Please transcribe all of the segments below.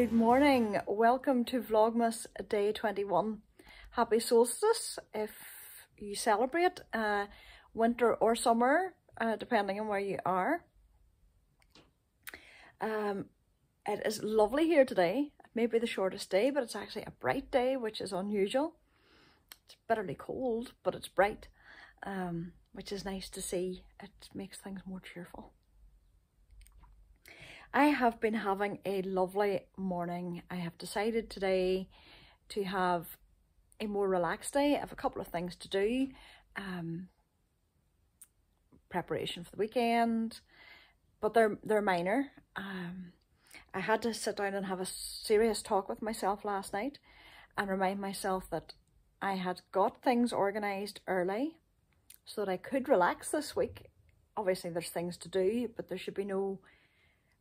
Good morning, welcome to Vlogmas Day 21. Happy solstice if you celebrate winter or summer, depending on where you are. It is lovely here today. It may be the shortest day, but it's actually a bright day, which is unusual. It's bitterly cold, but it's bright, which is nice to see. It makes things more cheerful. I have been having a lovely morning. I have decided today to have a more relaxed day. I have a couple of things to do. Preparation for the weekend, but they're minor. I had to sit down and have a serious talk with myself last night and remind myself that I had got things organised early so that I could relax this week. Obviously there's things to do, but there should be no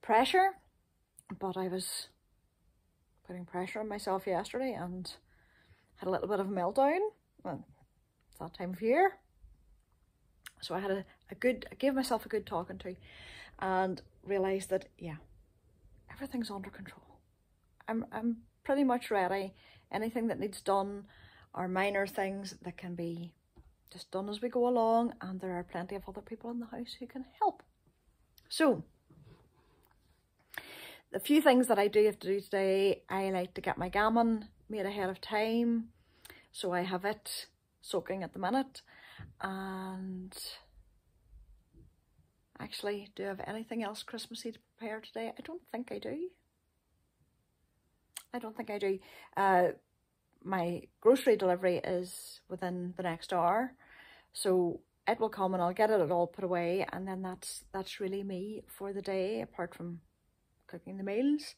pressure. But I was putting pressure on myself yesterday and had a little bit of a meltdown. Well, it's that time of year. So I had I gave myself a good talking to and realised that, yeah, everything's under control. I'm pretty much ready. Anything that needs done are minor things that can be just done as we go along, and there are plenty of other people in the house who can help. So the few things that I do have to do today, I like to get my gammon made ahead of time. So I have it soaking at the minute. And actually, do I have anything else Christmassy to prepare today? I don't think I do. I don't think I do. My grocery delivery is within the next hour. So it will come and I'll get it all put away. And then that's really me for the day, apart from cooking the meals.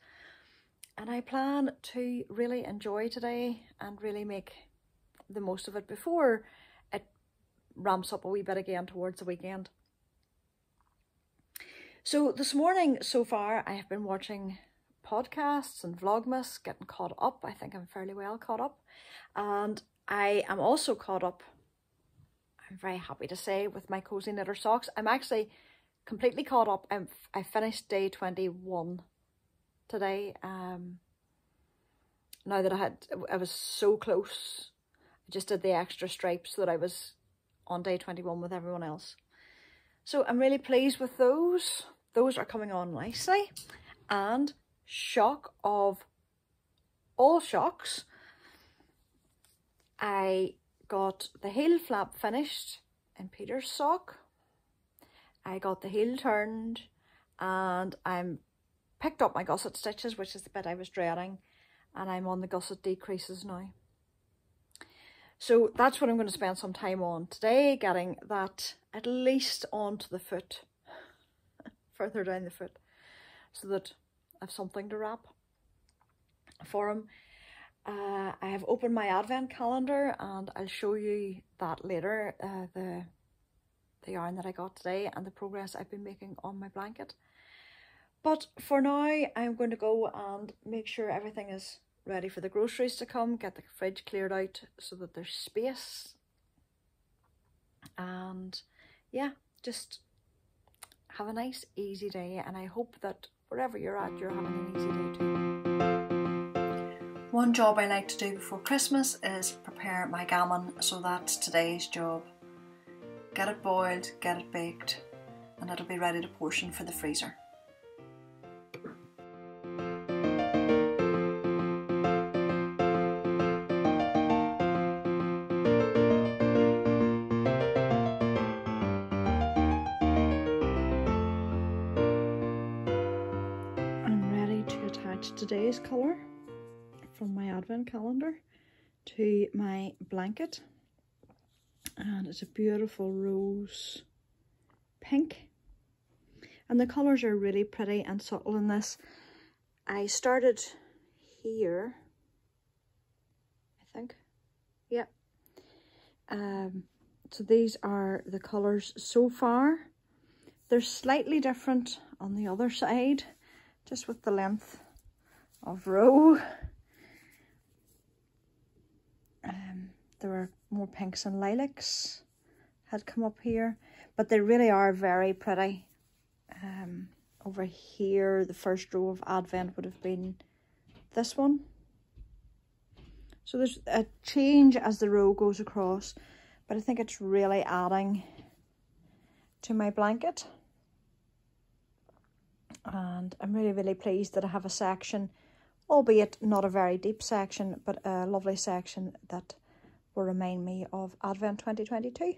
And I plan to really enjoy today and really make the most of it before it ramps up a wee bit again towards the weekend. So this morning so far I have been watching podcasts and Vlogmas, getting caught up. I think I'm fairly well caught up, and I am also caught up, I'm very happy to say, with my Cozy Knitter socks. I'm actually completely caught up. I finished day 21 today. Now that I was so close. I just did the extra stripes so that I was on day 21 with everyone else. So I'm really pleased with those. Those are coming on nicely. And shock of all shocks, I got the heel flap finished in Peter's sock. I got the heel turned, and I'm picked up my gusset stitches, which is the bit I was dreading, and I'm on the gusset decreases now. So that's what I'm going to spend some time on today, getting that at least onto the foot, further down the foot, so that I have something to wrap for him. I have opened my advent calendar and I'll show you that later, the yarn that I got today and the progress I've been making on my blanket. But for now, I'm going to go and make sure everything is ready for the groceries to come, get the fridge cleared out so that there's space. And yeah, just have a nice, easy day. And I hope that wherever you're at, you're having an easy day too. One job I like to do before Christmas is prepare my gammon, so that's today's job. Get it boiled, get it baked, and it'll be ready to portion for the freezer. Today's colour from my advent calendar to my blanket, and it's a beautiful rose pink, and the colours are really pretty and subtle in this. I started here, I think, yeah. So these are the colours so far. They're slightly different on the other side, just with the length of row. There were more pinks and lilacs had come up here, but they really are very pretty. Over here, the first row of Advent would have been this one. So there's a change as the row goes across, but I think it's really adding to my blanket. And I'm really, really pleased that I have a section, albeit not a very deep section, but a lovely section that will remind me of Advent 2022.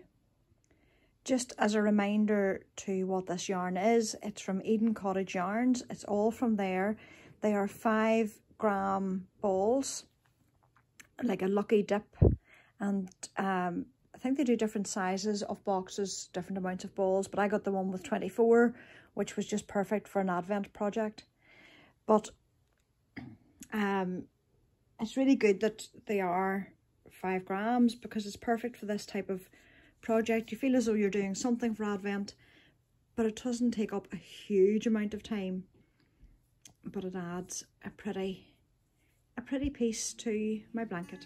Just as a reminder to what this yarn is, it's from Hawthorn Cottage yarns. It's all from there. They are 5-gram balls, like a lucky dip, and I think they do different sizes of boxes, different amounts of balls, but I got the one with 24, which was just perfect for an Advent project. But it's really good that they are 5 grams because it's perfect for this type of project. You feel as though you're doing something for Advent, but it doesn't take up a huge amount of time, but it adds a pretty piece to my blanket.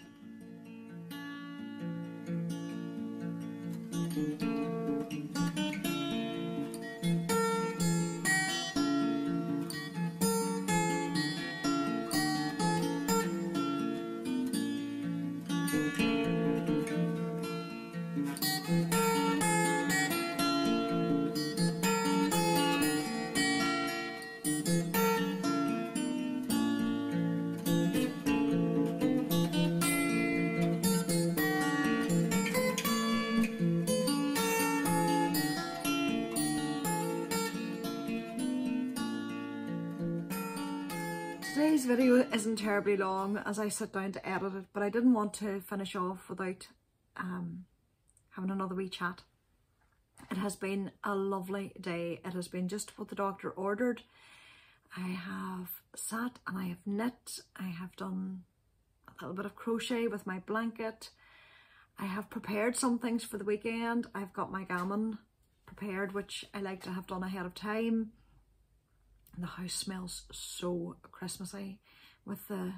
Today's video isn't terribly long as I sit down to edit it, but I didn't want to finish off without having another wee chat. It has been a lovely day. It has been just what the doctor ordered. I have sat and I have knit. I have done a little bit of crochet with my blanket. I have prepared some things for the weekend. I've got my gammon prepared, which I like to have done ahead of time. The house smells so Christmassy with the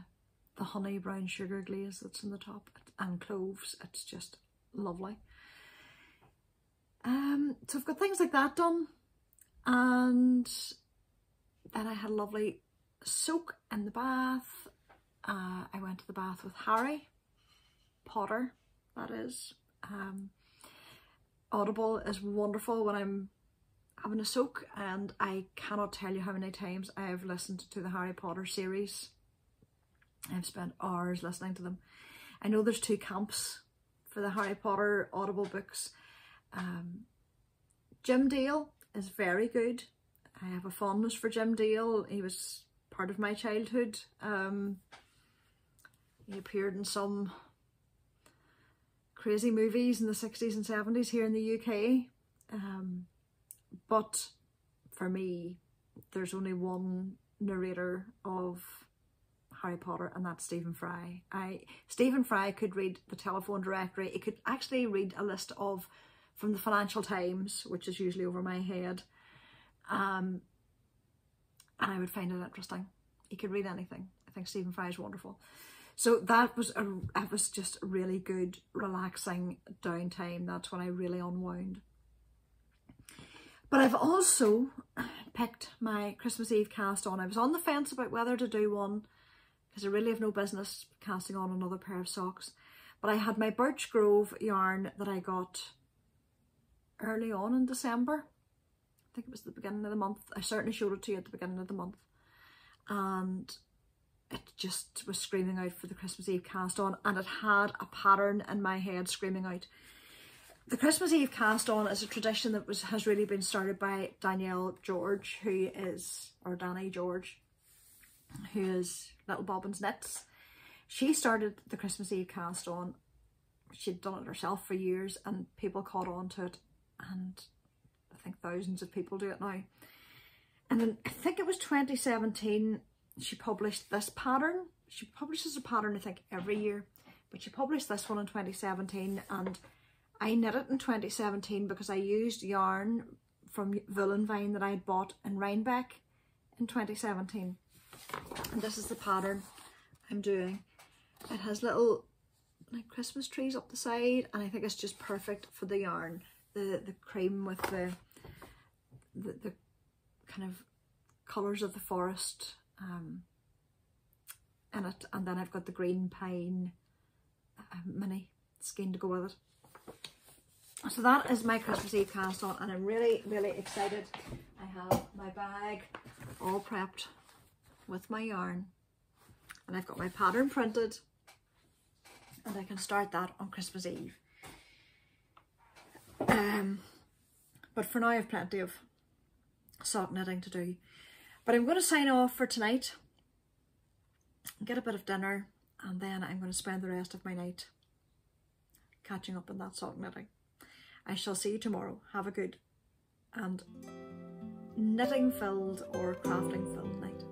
honey brown sugar glaze that's in the top and cloves. It's just lovely. So I've got things like that done, and then I had a lovely soak in the bath. I went to the bath with Harry Potter, that is. Audible is wonderful when I'm having a soak, and I cannot tell you how many times I have listened to the Harry Potter series. I've spent hours listening to them. I know there's 2 camps for the Harry Potter Audible books. Jim Dale is very good. I have a fondness for Jim Dale. He was part of my childhood. He appeared in some crazy movies in the 60s and 70s here in the UK. But for me, there's only one narrator of Harry Potter, and that's Stephen Fry. Stephen Fry could read the telephone directory. He could actually read a list from the Financial Times, which is usually over my head. And I would find it interesting. He could read anything. I think Stephen Fry is wonderful. So that was just really good, relaxing downtime. That's when I really unwound. But I've also picked my Christmas Eve cast on. I was on the fence about whether to do one because I really have no business casting on another pair of socks. But I had my Birch Grove yarn that I got early on in December. I think it was the beginning of the month. I certainly showed it to you at the beginning of the month. And it just was screaming out for the Christmas Eve cast on, and it had a pattern in my head screaming out. The Christmas Eve cast on is a tradition that has really been started by Danielle George, Danny George, who is Little Bobbin's Knits. She started the Christmas Eve cast on. She'd done it herself for years, and people caught on to it, and I think thousands of people do it now. And then I think it was 2017 she published this pattern. She publishes a pattern I think every year, but she published this one in 2017, and I knit it in 2017 because I used yarn from Woolen Vine that I had bought in Rhinebeck in 2017. And this is the pattern I'm doing. It has little like Christmas trees up the side, and I think it's just perfect for the yarn. The cream with the kind of colours of the forest in it, and then I've got the green pine mini skein to go with it. So that is my Christmas Eve cast on, and I'm really, really excited. I have my bag all prepped with my yarn, and I've got my pattern printed, and I can start that on Christmas Eve. But for now I have plenty of sock knitting to do. But I'm going to sign off for tonight, get a bit of dinner, and then I'm going to spend the rest of my night catching up on that sock knitting. I shall see you tomorrow. Have a good and knitting filled or crafting filled night.